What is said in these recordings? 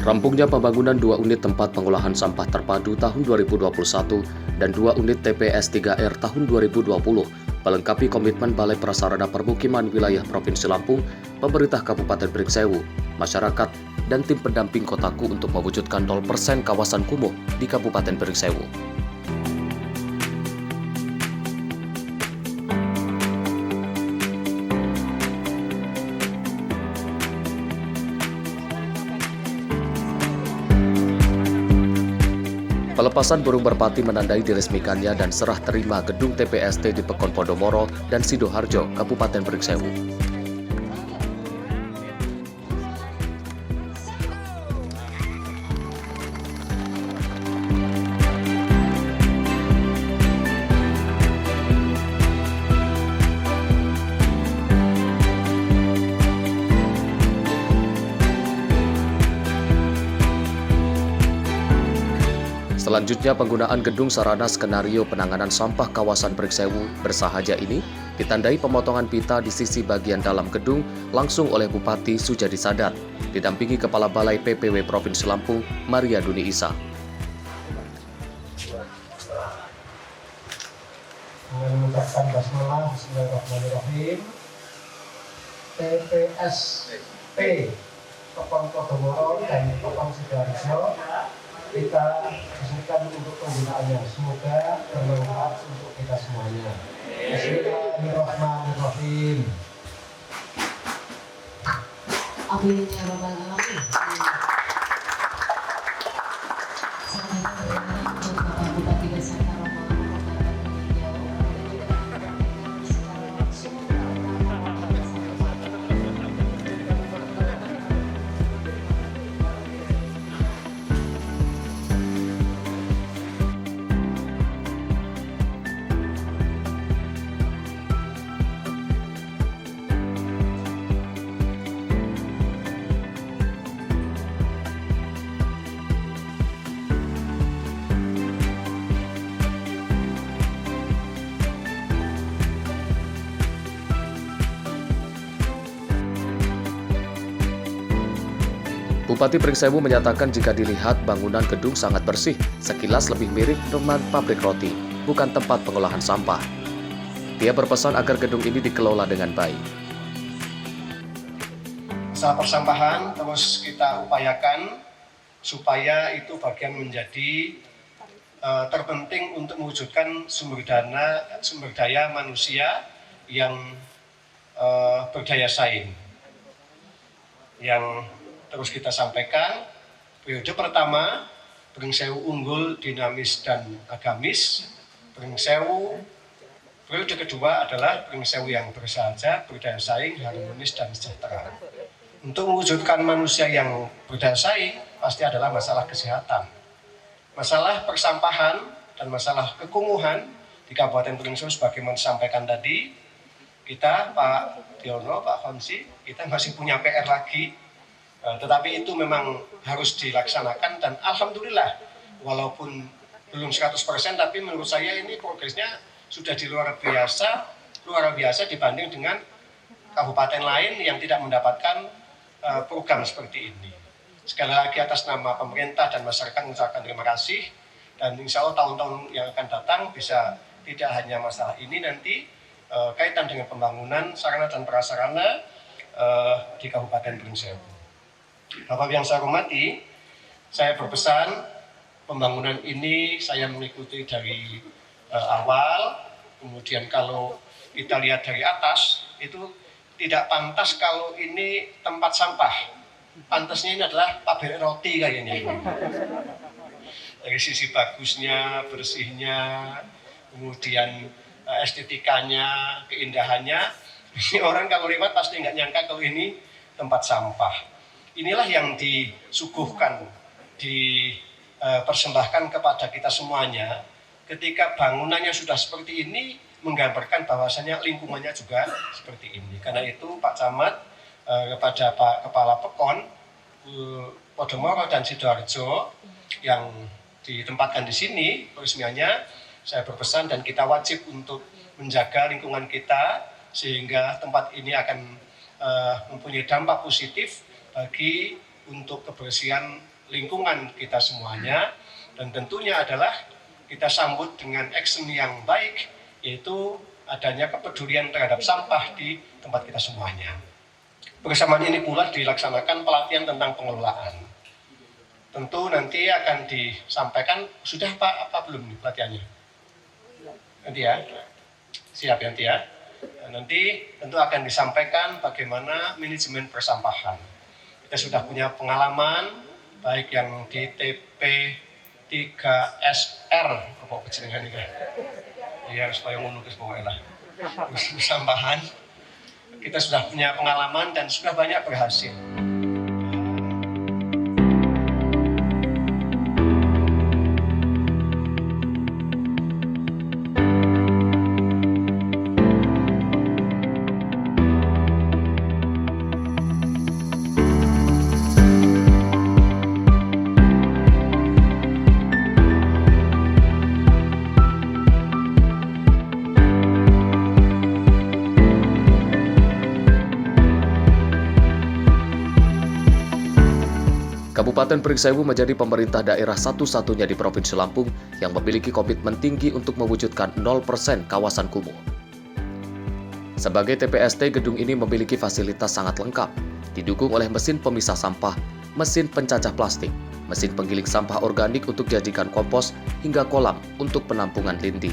Rampungnya pembangunan 2 unit tempat pengolahan sampah terpadu tahun 2021 dan 2 unit TPS 3R tahun 2020 melengkapi komitmen Balai Prasarana Permukiman Wilayah Provinsi Lampung, pemerintah Kabupaten Pringsewu, masyarakat, dan tim pendamping Kotaku untuk mewujudkan 0% kawasan kumuh di Kabupaten Pringsewu. Pelepasan burung merpati menandai diresmikannya dan serah terima gedung TPST di Pekon Podomoro dan Sidoarjo, Kabupaten Pringsewu. Selanjutnya, penggunaan gedung sarana skenario penanganan sampah kawasan Pringsewu bersahaja ini ditandai pemotongan pita di sisi bagian dalam gedung langsung oleh Bupati Sujadi Sadat, didampingi Kepala Balai PPW Provinsi Lampung, Maria Duni Isa. Mengucapkan basmalah, bismillahirrahmanirrahim. TPST Pekon Podomoro dan Pekon Sidoarjo kita resmikan untuk penggunaannya. Semoga bermanfaat untuk kita semuanya. Bismillahirrahmanirrahim. Amin ya rabbal alamin. Untuk Bapak Bupati Beserta rombongan secara langsung Bupati Pringsewu menyatakan jika dilihat bangunan gedung sangat bersih, sekilas lebih mirip rumah pabrik roti, bukan tempat pengolahan sampah. Dia berpesan agar gedung ini dikelola dengan baik. Masalah persampahan terus kita upayakan supaya itu bagian menjadi terpenting untuk mewujudkan sumber daya manusia yang berdaya saing. Yang terus kita sampaikan, periode pertama Pringsewu unggul, dinamis, dan agamis. Pringsewu periode kedua adalah Pringsewu yang bersahaja, berdaya saing, harmonis, dan sejahtera. Untuk mewujudkan manusia yang berdaya saing pasti adalah masalah kesehatan. Masalah persampahan dan masalah kekumuhan di Kabupaten Pringsewu sebagaimana disampaikan tadi, kita Pak Diono, Pak Fonsi, kita masih punya PR lagi. Tetapi itu memang harus dilaksanakan dan alhamdulillah walaupun belum 100% tapi menurut saya ini progresnya sudah luar biasa dibanding dengan kabupaten lain yang tidak mendapatkan program seperti ini. Sekali lagi atas nama pemerintah dan masyarakat mengucapkan terima kasih dan insya Allah tahun-tahun yang akan datang bisa tidak hanya masalah ini nanti kaitan dengan pembangunan sarana dan prasarana di Kabupaten Pringsewu. Bapak yang saya hormati, saya berpesan pembangunan ini saya mengikuti dari awal, kemudian kalau kita lihat dari atas, itu tidak pantas kalau ini tempat sampah. Pantasnya ini adalah pabrik roti kayaknya ini. Dari sisi bagusnya, bersihnya, kemudian estetikanya, keindahannya, orang kalau lewat pasti nggak nyangka kalau ini tempat sampah. Inilah yang disuguhkan, dipersembahkan kepada kita semuanya ketika bangunannya sudah seperti ini, menggambarkan bahwasanya lingkungannya juga seperti ini. Karena itu Pak Camat kepada Pak Kepala Pekon Podomoro dan Sidoarjo yang ditempatkan di sini peresmiannya, saya berpesan dan kita wajib untuk menjaga lingkungan kita sehingga tempat ini akan mempunyai dampak positif bagi untuk kebersihan lingkungan kita semuanya, dan tentunya adalah kita sambut dengan action yang baik, yaitu adanya kepedulian terhadap sampah di tempat kita semuanya. Bersamaan ini pula dilaksanakan pelatihan tentang pengelolaan. Tentu nanti akan disampaikan, sudah Pak apa belum nih pelatihannya? Nanti ya, siap ya nanti ya. Nanti tentu akan disampaikan bagaimana manajemen persampahan. Kita sudah punya pengalaman, baik yang di TP3SR, apa kejenengan ini? Ya, supaya menukis pokoknya lah. Persampahan, kita sudah punya pengalaman dan sudah banyak berhasil. Kabupaten Pringsewu menjadi pemerintah daerah satu-satunya di Provinsi Lampung yang memiliki komitmen tinggi untuk mewujudkan 0% kawasan kumuh. Sebagai TPST, gedung ini memiliki fasilitas sangat lengkap, didukung oleh mesin pemisah sampah, mesin pencacah plastik, mesin penggiling sampah organik untuk dijadikan kompos, hingga kolam untuk penampungan lindi.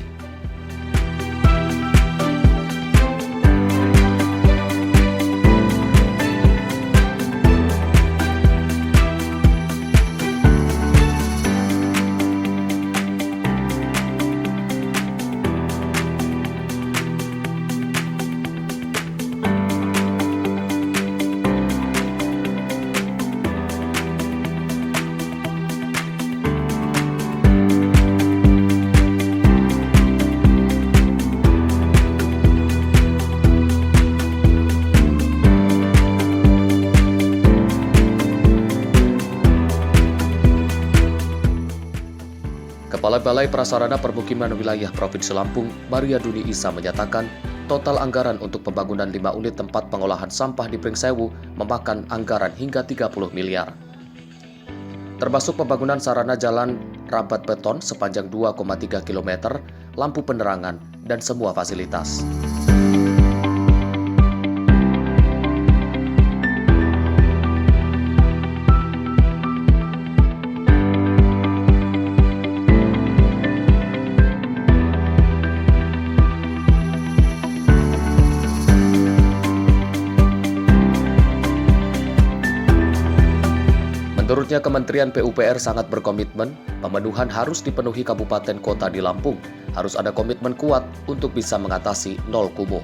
Kepala Balai Prasarana Permukiman Wilayah Provinsi Lampung, Maria Duni Isa menyatakan, total anggaran untuk pembangunan 5 unit tempat pengolahan sampah di Pringsewu memakan anggaran hingga 30 miliar. Termasuk pembangunan sarana jalan rambat beton sepanjang 2,3 km, lampu penerangan, dan semua fasilitas. Menurutnya, Kementerian PUPR sangat berkomitmen, pemenuhan harus dipenuhi kabupaten kota di Lampung, harus ada komitmen kuat untuk bisa mengatasi nol kumuh.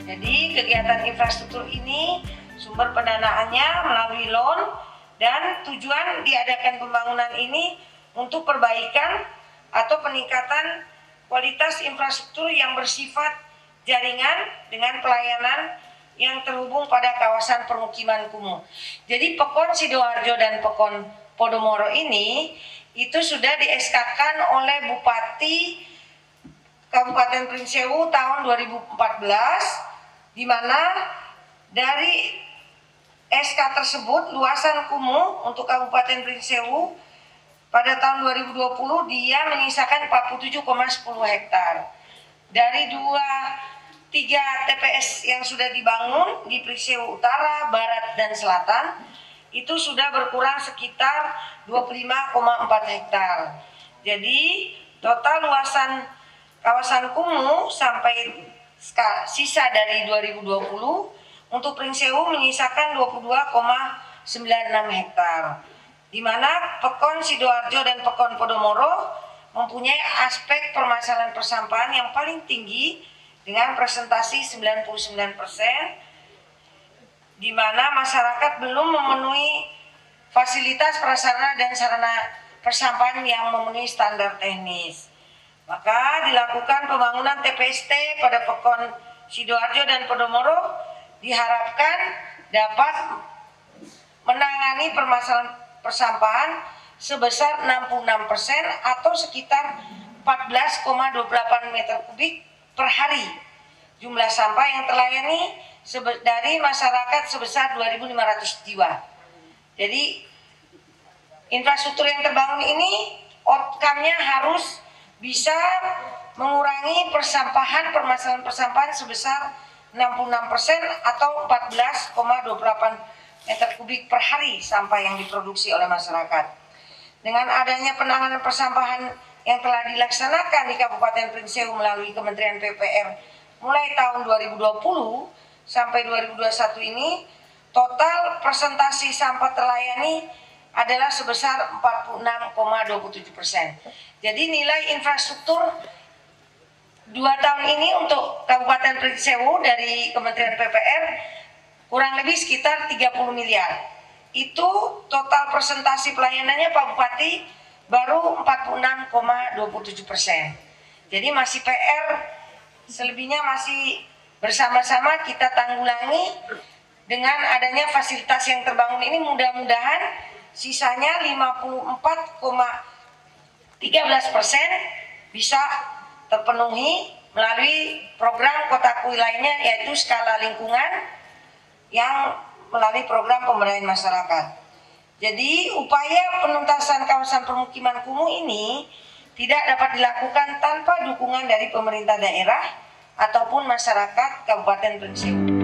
Jadi kegiatan infrastruktur ini sumber pendanaannya melalui loan dan tujuan diadakan pembangunan ini untuk perbaikan atau peningkatan kualitas infrastruktur yang bersifat jaringan dengan pelayanan yang terhubung pada kawasan permukiman kumuh. Jadi Pekon Sidoarjo dan Pekon Podomoro ini itu sudah di-SK-kan oleh Bupati Kabupaten Pringsewu tahun 2014, di mana dari SK tersebut luasan kumuh untuk Kabupaten Pringsewu pada tahun 2020 dia menyisakan 47,10 hektar. Dari 3 TPS yang sudah dibangun di Pringsewu Utara, Barat, dan Selatan itu sudah berkurang sekitar 25,4 hektar. Jadi total luasan kawasan kumuh sampai sisa dari 2020 untuk Pringsewu menyisakan 22,96 hektar. Di mana Pekon Sidoarjo dan Pekon Podomoro mempunyai aspek permasalahan persampahan yang paling tinggi dengan presentasi 99%, di mana masyarakat belum memenuhi fasilitas prasarana dan sarana persampahan yang memenuhi standar teknis. Maka dilakukan pembangunan TPST pada Pekon Sidoarjo dan Podomoro diharapkan dapat menangani permasalahan persampahan sebesar 66% atau sekitar 14,28 meter kubik per hari. Jumlah sampah yang terlayani dari masyarakat sebesar 2.500 jiwa. Jadi infrastruktur yang terbangun ini outcome-nya harus bisa mengurangi permasalahan persampahan sebesar 66% atau 14,28 meter kubik per hari sampah yang diproduksi oleh masyarakat. Dengan adanya penanganan persampahan yang telah dilaksanakan di Kabupaten Pringsewu melalui Kementerian PUPR mulai tahun 2020 sampai 2021 ini, total presentasi sampah terlayani adalah sebesar 46,27%. Jadi nilai infrastruktur 2 tahun ini untuk Kabupaten Pringsewu dari Kementerian PUPR kurang lebih sekitar 30 miliar. Itu total presentasi pelayanannya Pak Bupati baru 46,27%. Jadi masih PR, selebihnya masih bersama-sama kita tanggulangi dengan adanya fasilitas yang terbangun ini. Mudah-mudahan sisanya 54,13% bisa terpenuhi melalui program Kotaku lainnya, yaitu skala lingkungan yang melalui program pemberdayaan masyarakat. Jadi upaya penuntasan kawasan permukiman kumuh ini tidak dapat dilakukan tanpa dukungan dari pemerintah daerah ataupun masyarakat Kabupaten Pringsewu.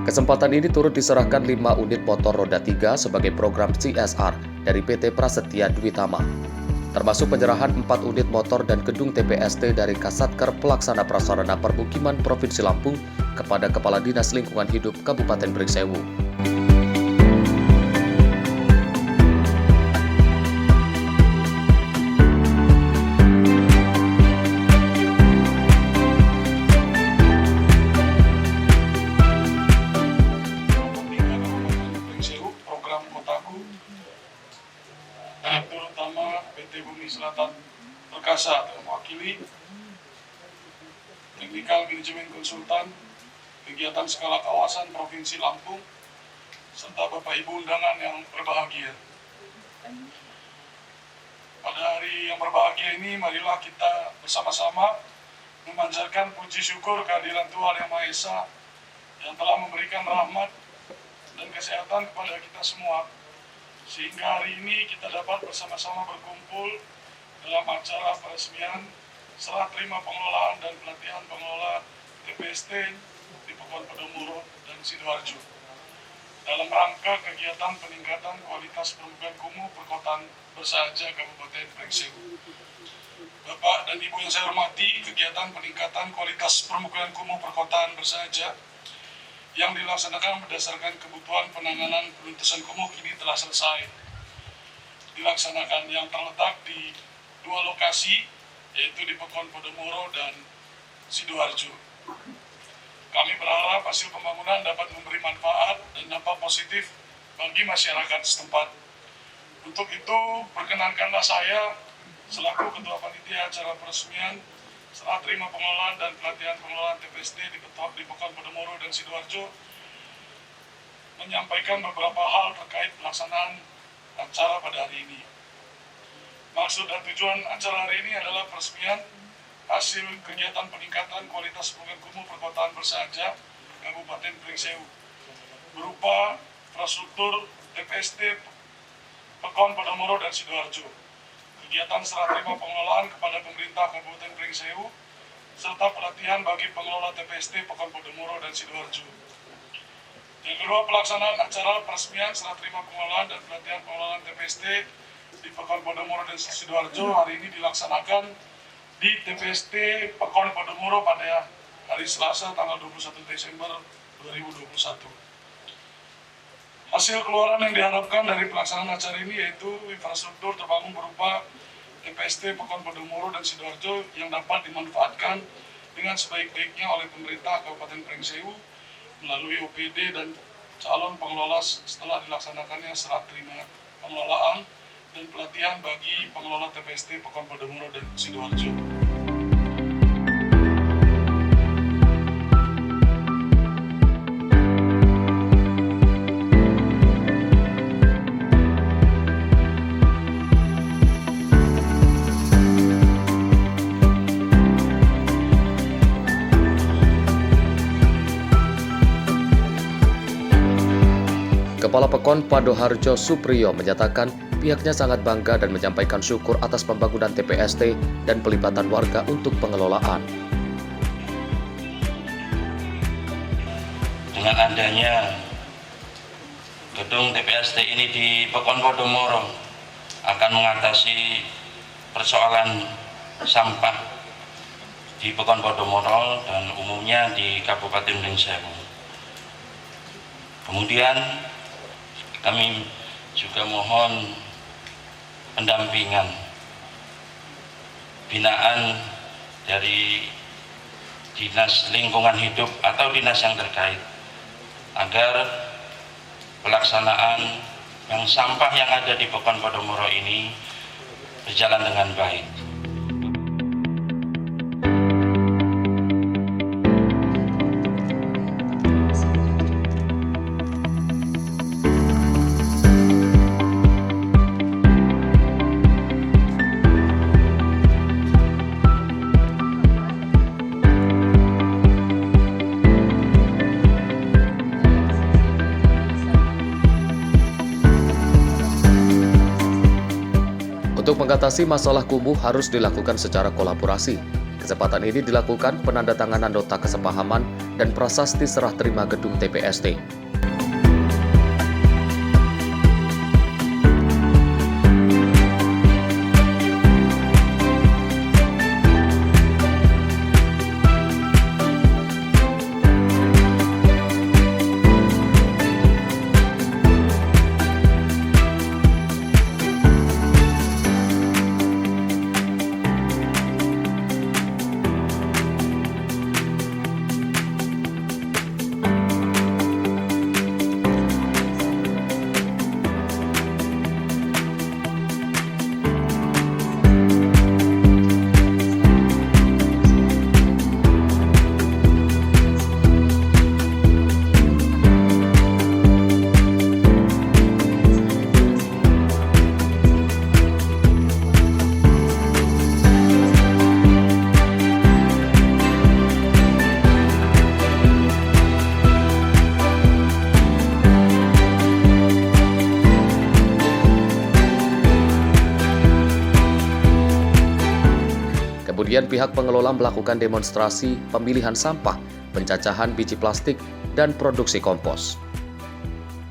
Kesempatan ini turut diserahkan 5 unit motor roda 3 sebagai program CSR dari PT Prasetya Dwitama, termasuk penyerahan 4 unit motor dan gedung TPST dari Kasatker Pelaksana Prasarana Permukiman Provinsi Lampung kepada Kepala Dinas Lingkungan Hidup Kabupaten Pringsewu. Terutama PT Bumi Selatan Perkasa yang mewakili Technical Management Konsultan kegiatan skala kawasan Provinsi Lampung serta Bapak Ibu undangan yang berbahagia. Pada hari yang berbahagia ini, marilah kita bersama-sama memanjatkan puji syukur kehadiran Tuhan Yang Maha Esa yang telah memberikan rahmat dan kesehatan kepada kita semua, sehingga hari ini kita dapat bersama-sama berkumpul dalam acara peresmian serah terima pengelolaan dan pelatihan pengelola TPST di Pekon Podomoro dan Sidoarjo dalam rangka kegiatan peningkatan kualitas permukaan kumuh perkotaan bersahaja Kabupaten Pringsewu. Bapak dan Ibu yang saya hormati, kegiatan peningkatan kualitas permukaan kumuh perkotaan bersahaja yang dilaksanakan berdasarkan kebutuhan penanganan penuntasan kumuh kini telah selesai dilaksanakan, yang terletak di 2 lokasi, yaitu di Pekon Podomoro dan Sidoarjo. Kami berharap hasil pembangunan dapat memberi manfaat dan dampak positif bagi masyarakat setempat. Untuk itu, perkenankanlah saya selaku Ketua Panitia acara peresmian serah terima pengelolaan dan pelatihan pengelolaan TPST di Pekon Podomoro dan Sidoarjo menyampaikan beberapa hal terkait pelaksanaan acara pada hari ini. Maksud dan tujuan acara hari ini adalah peresmian hasil kegiatan peningkatan kualitas permukaan kumuh perkotaan bersahaja Kabupaten Pringsewu berupa infrastruktur TPST Pekon Podomoro dan Sidoarjo, kegiatan serah terima pengelolaan kepada pemerintah Kabupaten Pringsewu, serta pelatihan bagi pengelola TPST Pekon Podomoro dan Sidoarjo. Yang kedua, pelaksanaan acara peresmian serah terima pengelolaan dan pelatihan pengelolaan TPST di Pekon Podomoro dan Sidoarjo hari ini dilaksanakan di TPST Pekon Podomoro pada hari Selasa tanggal 21 Desember 2021. Hasil keluaran yang diharapkan dari pelaksanaan acara ini yaitu infrastruktur terbangun berupa TPST Pekon Podomoro dan Sidoarjo yang dapat dimanfaatkan dengan sebaik-baiknya oleh pemerintah Kabupaten Pringsewu melalui OPD dan calon pengelola setelah dilaksanakannya serah terima pengelolaan dan pelatihan bagi pengelola TPST Pekon Podomoro dan Sidoarjo. Pekon Padoharjo Supriyo menyatakan pihaknya sangat bangga dan menyampaikan syukur atas pembangunan TPST dan pelibatan warga untuk pengelolaan. Dengan adanya gedung TPST ini di Pekon Podomoro akan mengatasi persoalan sampah di Pekon Podomoro dan umumnya di Kabupaten Pring Sewu. Kemudian kami juga mohon pendampingan binaan dari Dinas Lingkungan Hidup atau dinas yang terkait agar pelaksanaan yang sampah yang ada di Pekon Podomoro ini berjalan dengan baik. Untuk mengatasi masalah kumuh harus dilakukan secara kolaborasi. Kesempatan ini dilakukan penandatanganan nota kesepahaman dan prasasti serah terima gedung TPST. Kemudian pihak pengelola melakukan demonstrasi pemilihan sampah, pencacahan biji plastik, dan produksi kompos.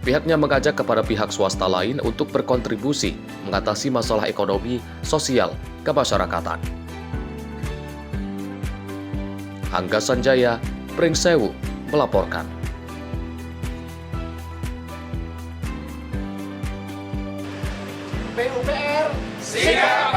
Pihaknya mengajak kepada pihak swasta lain untuk berkontribusi mengatasi masalah ekonomi, sosial, kemasyarakatan. Angga Sanjaya, Pring Sewu, melaporkan. PUPR, siap!